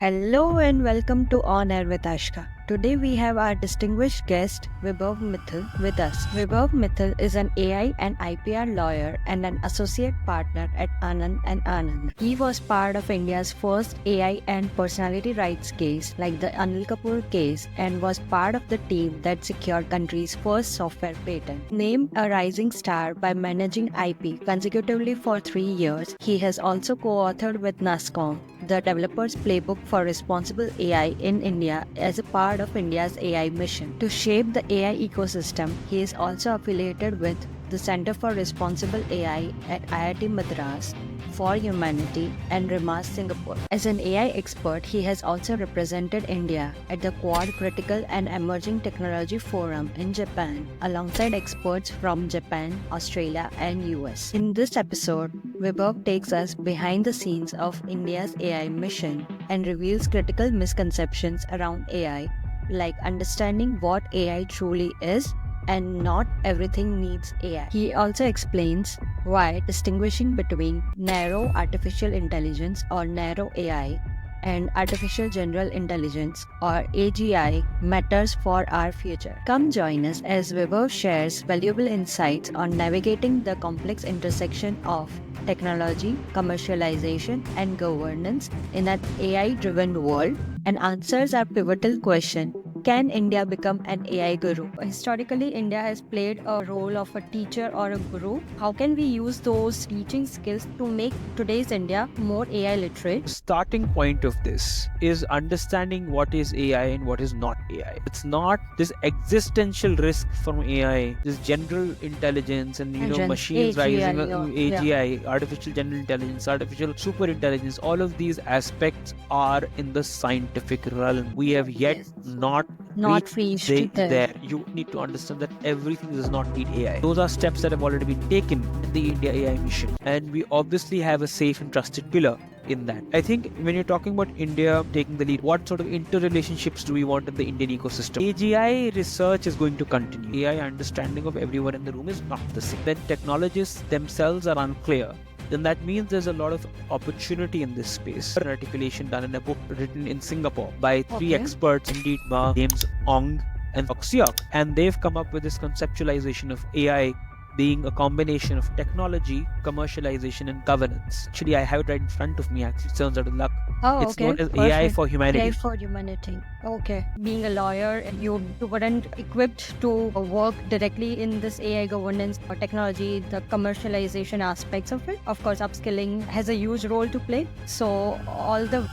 Hello and welcome to On Air with Aashka. Today we have our distinguished guest Vibhav Mithal with us. Vibhav Mithal is an AI and IPR lawyer and an associate partner at Anand and Anand. He was part of India's first AI and personality rights case like the Anil Kapoor case and was part of the team that secured country's first software patent. Named a rising star by managing IP consecutively for 3 years, he has also co-authored with NASSCOM the Developers Playbook for Responsible AI in India as a part of India's AI mission. To shape the AI ecosystem, he is also affiliated with the Center for Responsible AI at IIT Madras for Humanity and RIMAS Singapore. As an AI expert, he has also represented India at the Quad Critical and Emerging Technology Forum in Japan, alongside experts from Japan, Australia, and US. In this episode, Vibhav takes us behind the scenes of India's AI mission and reveals critical misconceptions around AI, like understanding what AI truly is and not everything needs AI. He also explains why distinguishing between narrow artificial intelligence or narrow AI and artificial general intelligence or AGI matters for our future. Come join us as Vibhav shares valuable insights on navigating the complex intersection of technology, commercialization, and governance in an AI-driven world and answers our pivotal question: can India become an AI guru? Historically, India has played a role of a teacher or a guru. How can we use those teaching skills to make today's India more AI literate? Starting point of this is understanding what is AI and what is not AI. It's not this existential risk from AI, this general intelligence and machines AGI, rising, AGI, artificial general intelligence, artificial super intelligence. All of these aspects are in the scientific realm. We have yet not reached there. You need to understand that everything does not need AI. Those are steps that have already been taken in the India AI mission, and we obviously have a safe and trusted pillar in that. I think when you're talking about India taking the lead, what sort of interrelationships do we want in the Indian ecosystem? AGI research is going to continue. AI understanding of everyone in the room is not the same. When technologists themselves are unclear, then that means there's a lot of opportunity in this space. An articulation done in a book written in Singapore by three experts, indeed, James Ong and Foxiok, and they've come up with this conceptualization of AI being a combination of technology, commercialization, and governance. Actually, I have it right in front of me. Actually, it turns out of luck. It's known as AI for humanity. AI for humanity. Okay. Being a lawyer, you weren't equipped to work directly in this AI governance or technology, the commercialization aspects of it. Of course, upskilling has a huge role to play. So all the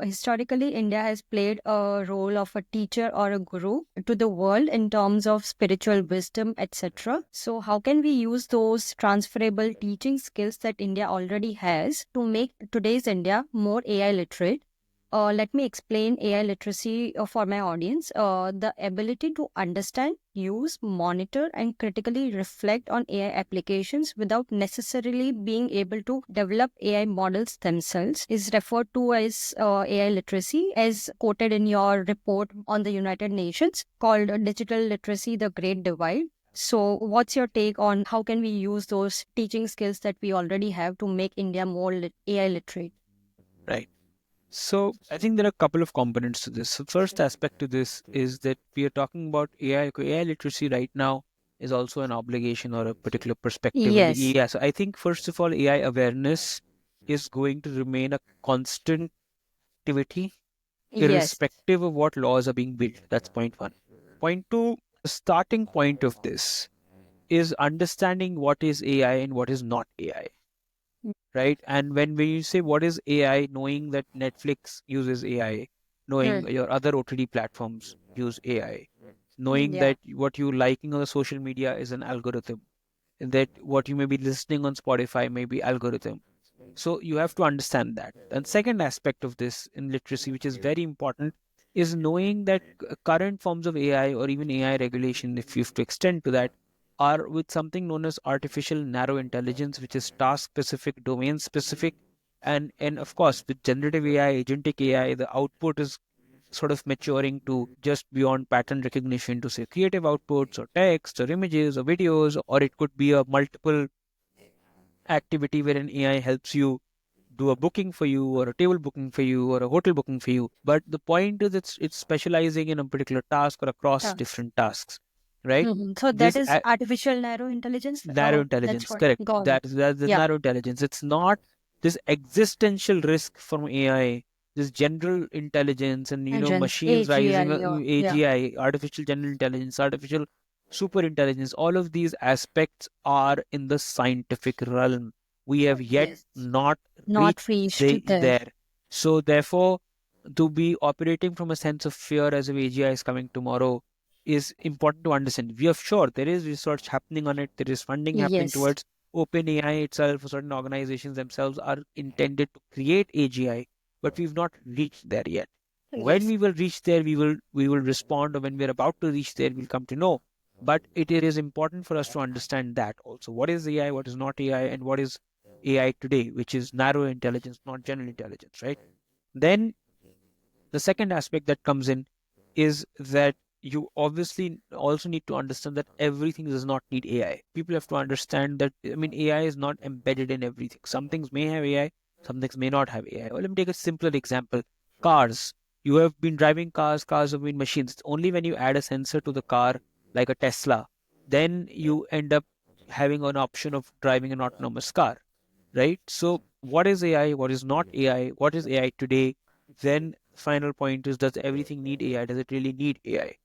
historically, India has played a role of a teacher or a guru to the world in terms of spiritual wisdom, etc. So, how can we use those transferable teaching skills that India already has to make today's India more AI literate? Let me explain AI literacy for my audience. The ability to understand, use, monitor, and critically reflect on AI applications without necessarily being able to develop AI models themselves is referred to as AI literacy, as quoted in your report on the United Nations called Digital Literacy, the Great Divide. So, what's your take on how can we use those teaching skills that we already have to make India more AI literate? Right. So I think there are a couple of components to this. So first aspect to this is that we are talking about AI. AI literacy right now is also an obligation or a particular perspective. Yes. Yeah. So I think first of all, AI awareness is going to remain a constant activity, Yes. irrespective of what laws are being built. That's point one. Point two, the starting point of this is understanding what is AI and what is not AI. Right? And when you say what is AI, knowing that Netflix uses AI, knowing your other OTT platforms use AI, knowing that what you're liking on the social media is an algorithm, and that what you may be listening on Spotify may be algorithm. So you have to understand that. And second aspect of this in literacy, which is very important, is knowing that current forms of AI or even AI regulation, if you have to extend to that, are with something known as artificial narrow intelligence, which is task specific, domain specific, and of course with generative AI, agentic AI, the output is sort of maturing to just beyond pattern recognition to say creative outputs or text or images or videos, or it could be a multiple activity where an AI helps you do a booking for you or a table booking for you or a hotel booking for you. But the point is it's specializing in a particular task or across different tasks, right? So that This is artificial narrow intelligence. narrow That's intelligence, what. correct. Got it. That's the Yeah. narrow intelligence. It's not this existential risk from AI, this general intelligence and Agents, machines rising, AGI, or yeah. AGI, artificial general intelligence, artificial super intelligence. All of these aspects are in the scientific realm. We have yet Yes. not Not reached reached there. there. So therefore, to be operating from a sense of fear as if AGI is coming tomorrow is important to understand. We are sure there is research happening on it, there is funding happening Yes. towards OpenAI itself, certain organizations themselves are intended to create AGI, but we've not reached there yet. When Yes. we will reach there, we will respond, or when we're about to reach there, we'll come to know. But it is important for us to understand that also. What is AI, what is not AI, and what is AI today, which is narrow intelligence, not general intelligence, right? Then the second aspect that comes in is that you obviously also need to understand that everything does not need AI. People have to understand that, I mean, AI is not embedded in everything. Some things may have AI, some things may not have AI. Well, let me take a simpler example. Cars. You have been driving cars, cars have been machines. It's only when you add a sensor to the car, like a Tesla, then you end up having an option of driving an autonomous car, right? So, what is AI? What is not AI? What is AI today? Then, final point is, does everything need AI? Does it really need AI?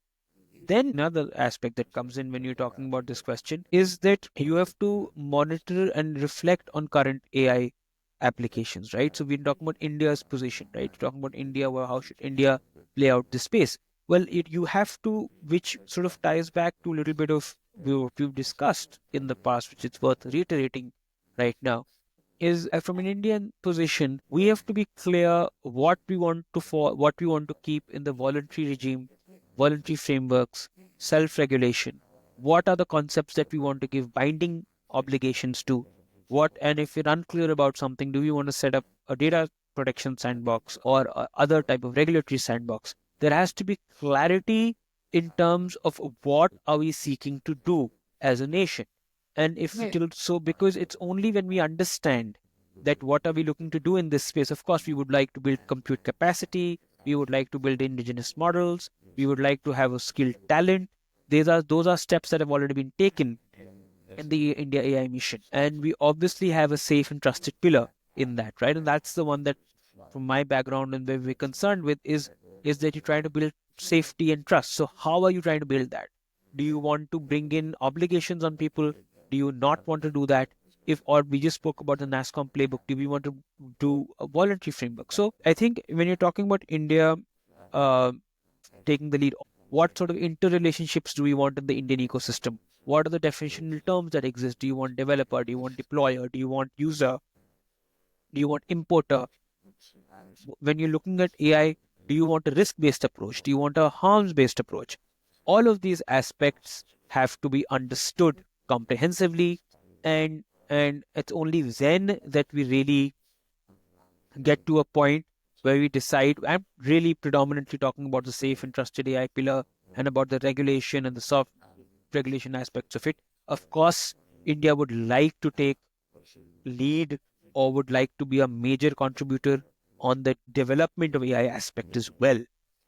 Then, another aspect that comes in when you're talking about this question is that you have to monitor and reflect on current AI applications, right? So, we're talking about India's position, right? We're talking about India, well, how should India play out this space? Well, you have to, which sort of ties back to a little bit of what we've discussed in the past, which is worth reiterating right now is from an Indian position, we have to be clear what we want to what we want to keep in the voluntary regime, voluntary frameworks, self-regulation. What are the concepts that we want to give binding obligations to? What, and if you're unclear about something, do we want to set up a data protection sandbox or other type of regulatory sandbox? There has to be clarity in terms of what are we seeking to do as a nation. And if so, because it's only when we understand that what are we looking to do in this space, of course, we would like to build compute capacity, we would like to build indigenous models, we would like to have a skilled talent. Those are steps that have already been taken in the India AI mission. And we obviously have a safe and trusted pillar in that, right? And that's the one that, from my background and where we're concerned with, is that you're trying to build safety and trust. So how are you trying to build that? Do you want to bring in obligations on people? Do you not want to do that? If, or we just spoke about the NASCOM playbook, do we want to do a voluntary framework? So I think when you're talking about India uh, taking the lead, what sort of interrelationships do we want in the Indian ecosystem? What are the definitional terms that exist? Do you want developer? Do you want deployer? Do you want user? Do you want importer? When you're looking at AI, do you want a risk based approach? Do you want a harms based approach? All of these aspects have to be understood comprehensively, and it's only then that we really get to a point where we decide. I'm really predominantly talking about the safe and trusted AI pillar and about the regulation and the soft regulation aspects of it. Of course, India would like to take lead or would like to be a major contributor on the development of AI aspect as well,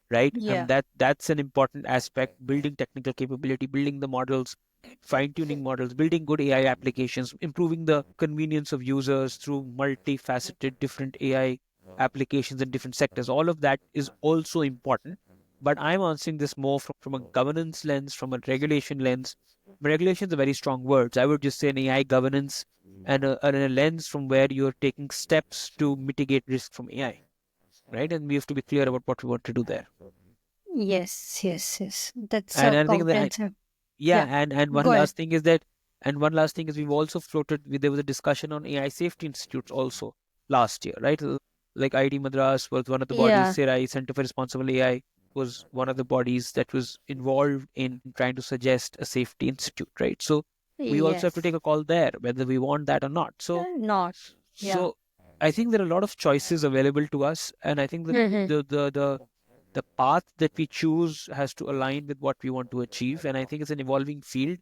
right? And Yeah. that's an important aspect: building technical capability, building the models, fine tuning models, building good AI applications, improving the convenience of users through multifaceted different AI applications in different sectors. All of that is also important. But I'm answering this more from a governance lens, from a regulation lens. Regulation is a very strong word. I would just say an AI governance and a lens from where you're taking steps to mitigate risk from AI, right? And we have to be clear about what we want to do there. Yes. Yes. Yes. That's And a I think that, comprehensive. yeah, Yeah. and Go one ahead. last thing is that, and one last thing is we've also floated. There was a discussion on AI safety institutes also last year, right? Like IIT Madras was one of the bodies. Yeah. CRI, Center for Responsible AI, was one of the bodies that was involved in trying to suggest a safety institute, right? So we also have to Yes. take a call there whether we want that or not. So Not. Yeah. so I think there are a lot of choices available to us, and I think that Mhm. the The path that we choose has to align with what we want to achieve. And I think it's an evolving field.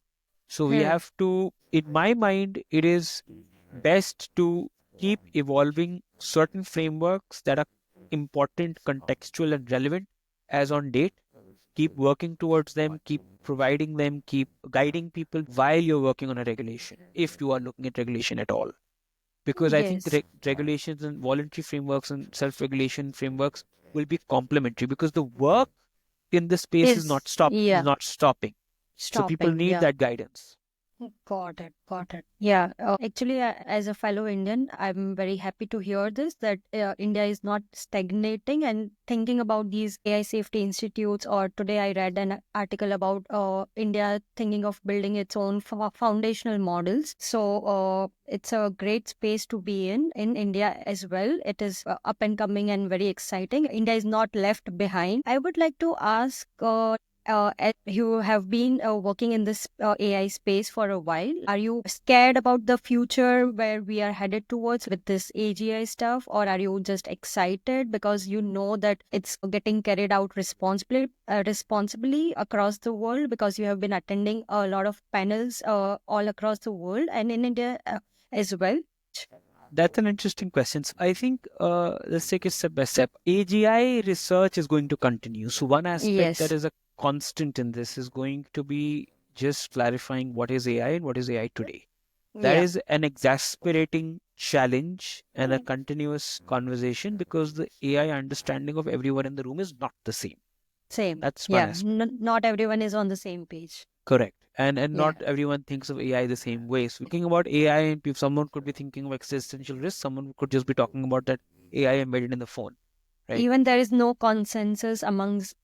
So we have to, in my mind, it is best to keep evolving certain frameworks that are important, contextual, and relevant as on date. Keep working towards them, keep providing them, keep guiding people while you're working on a regulation, if you are looking at regulation at all. Because I think regulations and voluntary frameworks and self-regulation frameworks will be complementary, because the work in this space is not stopping. So people need that guidance. Got it. Got it. Yeah. Actually, as a fellow Indian, I'm very happy to hear this that India is not stagnating and thinking about these AI safety institutes. Or today I read an article about India thinking of building its own foundational models. So it's a great space to be in India as well. It is up and coming and very exciting. India is not left behind. I would like to ask. As you have been working in this AI space for a while, are you scared about the future where we are headed towards with this AGI stuff, or are you just excited because you know that it's getting carried out responsibly across the world, because you have been attending a lot of panels all across the world and in India as well? That's an interesting question. So I think let's take it step by step. AGI research is going to continue. So one aspect that is a constant in this is going to be just clarifying what is AI and what is AI today. That is an exasperating challenge and a continuous conversation, because the AI understanding of everyone in the room is not the same. Same. That's one aspect. Not everyone is on the same page. Correct. And not everyone thinks of AI the same way. So thinking about AI, and someone could be thinking of existential risk, someone could just be talking about that AI embedded in the phone. Right. Even there is no consensus amongst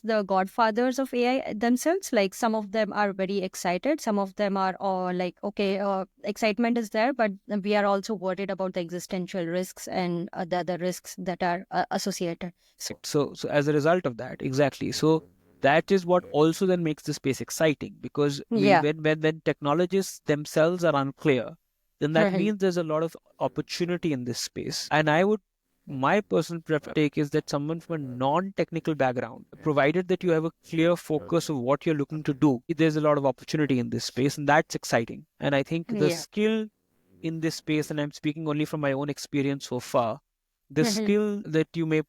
the godfathers of AI themselves. Like some of them are very excited, some of them are like, okay, excitement is there, but we are also worried about the existential risks and the other risks that are associated. So as a result of that, exactly. So that is what also then makes the space exciting, because when technologists themselves are unclear, then that means there's a lot of opportunity in this space. And my personal take is that someone from a non-technical background, provided that you have a clear focus of what you're looking to do, there's a lot of opportunity in this space, and that's exciting. And I think the skill in this space, and I'm speaking only from my own experience so far, the skill that you may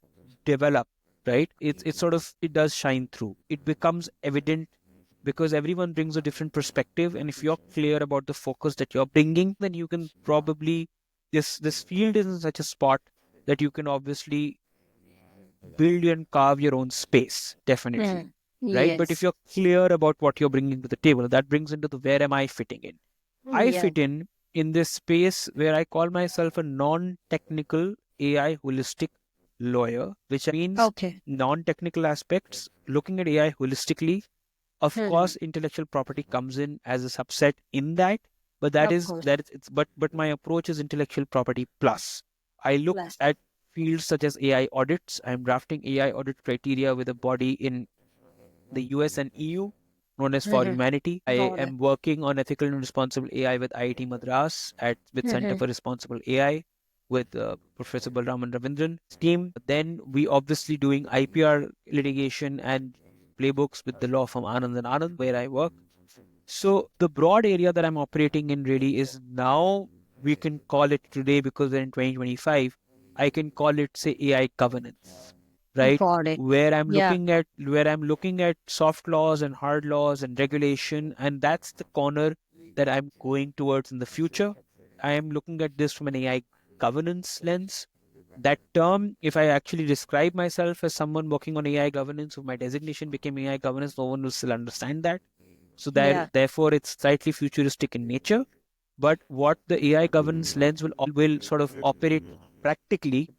develop, right? It does shine through. It becomes evident because everyone brings a different perspective, and if you're clear about the focus that you're bringing, then you can probably this field is in such a spot that you can obviously build and carve your own space, definitely. Right? But if you're clear about what you're bringing to the table, that brings into the where am I fitting in? I fit in this space where I call myself a non-technical AI holistic lawyer, which means non-technical aspects, looking at AI holistically. Of course, intellectual property comes in as a subset in that, but but my approach is intellectual property plus. I look at fields such as AI audits. I'm drafting AI audit criteria with a body in the US and EU, known as For Humanity. I am working on ethical and responsible AI with IIT Madras with Center for Responsible AI with Professor Balraman Ravindran team. Then we obviously doing IPR litigation and playbooks with the law firm Anand and Anand, where I work. So the broad area that I'm operating in really is, now we can call it today, because we're in 2025, I can call it, say, AI governance, right? Where I'm looking at soft laws and hard laws and regulation, and that's the corner that I'm going towards in the future. I am looking at this from an AI governance lens. That term, if I actually describe myself as someone working on AI governance, if my designation became AI governance, no one will still understand that. So therefore, it's slightly futuristic in nature. But what the AI governance lens will sort of operate practically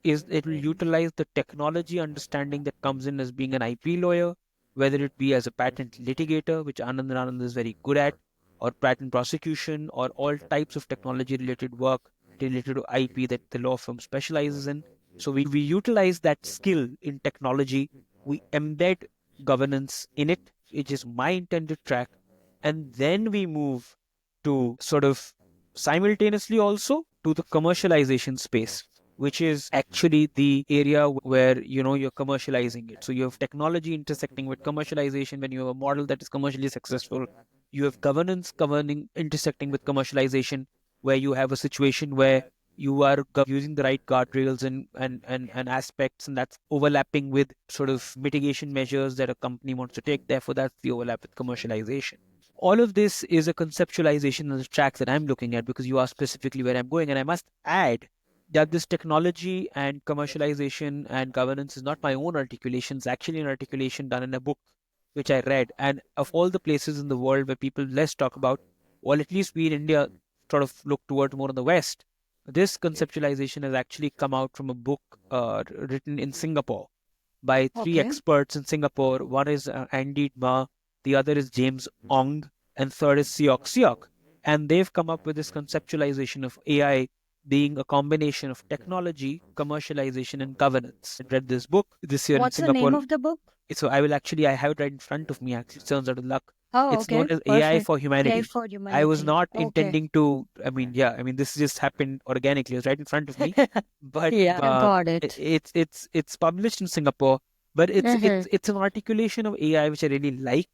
is, it will utilize the technology understanding that comes in as being an IP lawyer, whether it be as a patent litigator, which Anand and Anand is very good at, or patent prosecution, or all types of technology related work related to IP that the law firm specializes in. So we utilize that skill in technology, we embed governance in it, which is my intended track, and then we move to sort of simultaneously also to the commercialization space. which is actually the area where you're commercializing it. So you have technology intersecting with commercialization. When you have a model that is commercially successful, you have governance governing intersecting with commercialization, where you have a situation where you are using the right guardrails and aspects, and that's overlapping with sort of mitigation measures that a company wants to take. Therefore, that's the overlap with commercialization. All of this is a conceptualization of the track that I'm looking at, because you asked specifically where I'm going. And I must add that this technology and commercialization and governance is not my own articulation. It's actually an articulation done in a book which I read. And of all the places in the world where people less talk about, well, at least we in India sort of look toward more on the West, this conceptualization has actually come out from a book written in Singapore by three experts in Singapore. One is Andy Ma, the other is James Ong, and third is Siok Siok. And they've come up with this conceptualization of AI being a combination of technology, commercialization, and governance. I read this book this year in What's the name Singapore. of the book? So I have it right in front of me. Actually, it turns out of luck. Oh, It's known okay. as AI Perfect. for AI Humanity. for I was humanity. not Okay. intending to. This just happened organically. It was right in front of me. But Yeah, got it. it's published in Singapore, but it's an articulation of AI which I really like.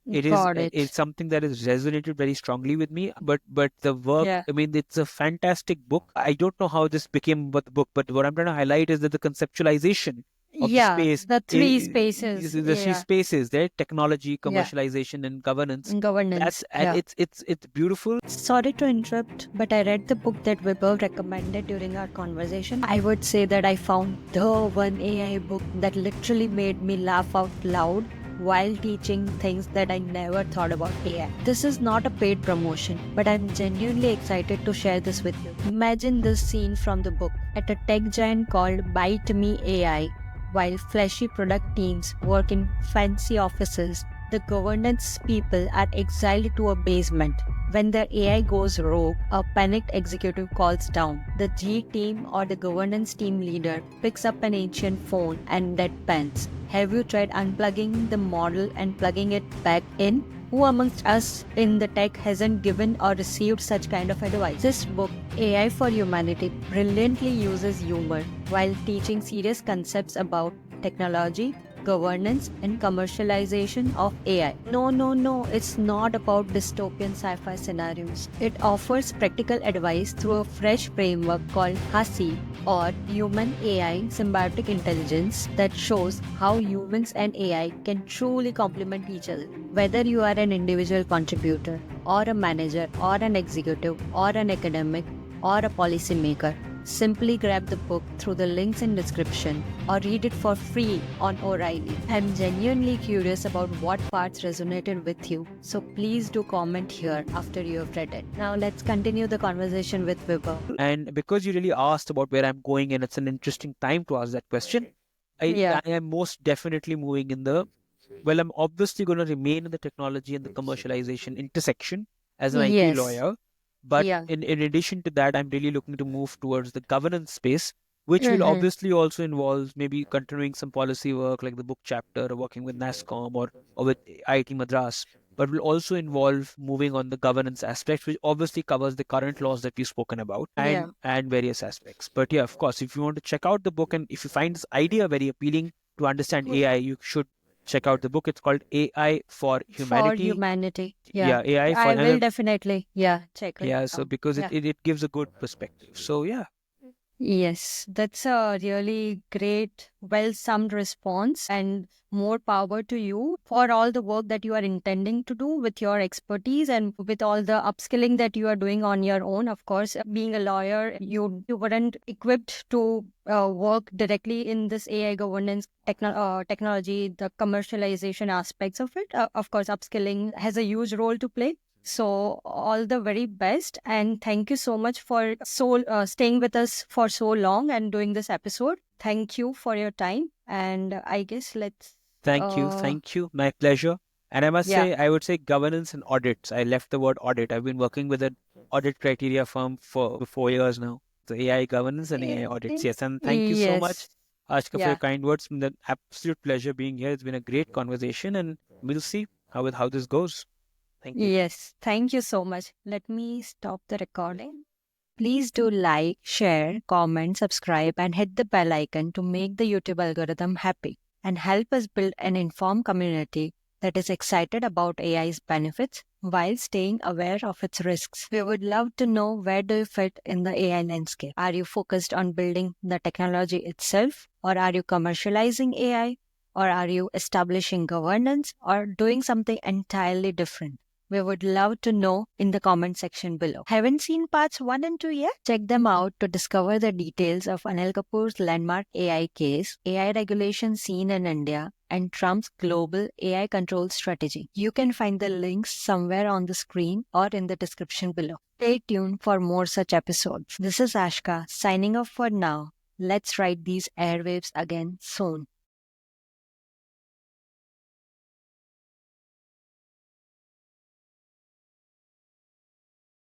Got It's it. something that has resonated very strongly with me. But the work, Yeah. it's a fantastic book. I don't know how this became about the book, but what I'm trying to highlight is that the conceptualization of the Yeah, space the three is spaces. the three Yeah. spaces there: technology, Yeah. commercialization, and governance. In That's governance. and Yeah. it's beautiful. Sorry to interrupt, but I read the book that Vibhav recommended during our conversation. I would say that I found the one AI book that literally made me laugh out loud while teaching things that I never thought about AI. This is not a paid promotion, but I'm genuinely excited to share this with you. Imagine this scene from the book at a tech giant called Bite Me AI. While flashy product teams work in fancy offices, the governance people are exiled to a basement. When their AI goes rogue, a panicked executive calls down. The G team or the governance team leader picks up an ancient phone and deadpans. Have you tried unplugging the model and plugging it back in? Who amongst us in the tech hasn't given or received such kind of advice? This book, AI for Humanity, brilliantly uses humor while teaching serious concepts about technology, governance, and commercialization of AI. No, no, no, it's not about dystopian sci fi scenarios. It offers practical advice through a fresh framework called HASI, or Human AI Symbiotic Intelligence, that shows how humans and AI can truly complement each other. Whether you are an individual contributor, or a manager, or an executive, or an academic, or a policymaker, simply grab the book through the links in description or read it for free on O'Reilly. I'm genuinely curious about what parts resonated with you, so please do comment here after you have read it. Now let's continue the conversation with Vibhav. And because you really asked about where I'm going, and it's an interesting time to ask that question, Yeah. I am most definitely moving in the well, I'm obviously going to remain in the technology and the commercialization intersection as an IP Yes. lawyer. But Yeah. in addition to that, I'm really looking to move towards the governance space, which will Mm-hmm. obviously also involve maybe continuing some policy work like the book chapter, or working with NASCOM, or with IIT Madras, but will also involve moving on the governance aspect, which obviously covers the current laws that we've spoken about, Yeah. and various aspects. But yeah, of course, if you want to check out the book, and if you find this idea very appealing to understand AI, you should check out the book. It's called AI for For Humanity. humanity. Yeah. Yeah, AI for I will definitely, yeah, check it yeah. So out. because Yeah. it gives a good perspective. So yeah, Yes, that's a really great, well summed response, and more power to you for all the work that you are intending to do with your expertise and with all the upskilling that you are doing on your own. Of course, being a lawyer, you weren't equipped to work directly in this AI governance technology, the commercialization aspects of it. Of course, upskilling has a huge role to play. So all the very best, and thank you so much for staying with us for so long and doing this episode. Thank you for your time, and I guess let's thank you, my pleasure. And I must yeah. say, I would say governance and audits. I left the word audit. I've been working with an audit criteria firm for 4 years now. So AI governance and AI audits. Yes, and thank you so much, Yes. Ashka, for your Yeah. kind words. It's been an absolute pleasure being here. It's been a great conversation, and we'll see how this goes. Thank you. Yes. Thank you so much. Let me stop the recording. Please do like, share, comment, subscribe, and hit the bell icon to make the YouTube algorithm happy and help us build an informed community that is excited about AI's benefits while staying aware of its risks. We would love to know, where do you fit in the AI landscape? Are you focused on building the technology itself, or are you commercializing AI, or are you establishing governance, or doing something entirely different? We would love to know in the comment section below. Haven't seen parts 1 and 2 yet? Check them out to discover the details of Anil Kapoor's landmark AI case, AI regulation seen in India, and Trump's global AI control strategy. You can find the links somewhere on the screen or in the description below. Stay tuned for more such episodes. This is Aashka signing off for now. Let's ride these airwaves again soon.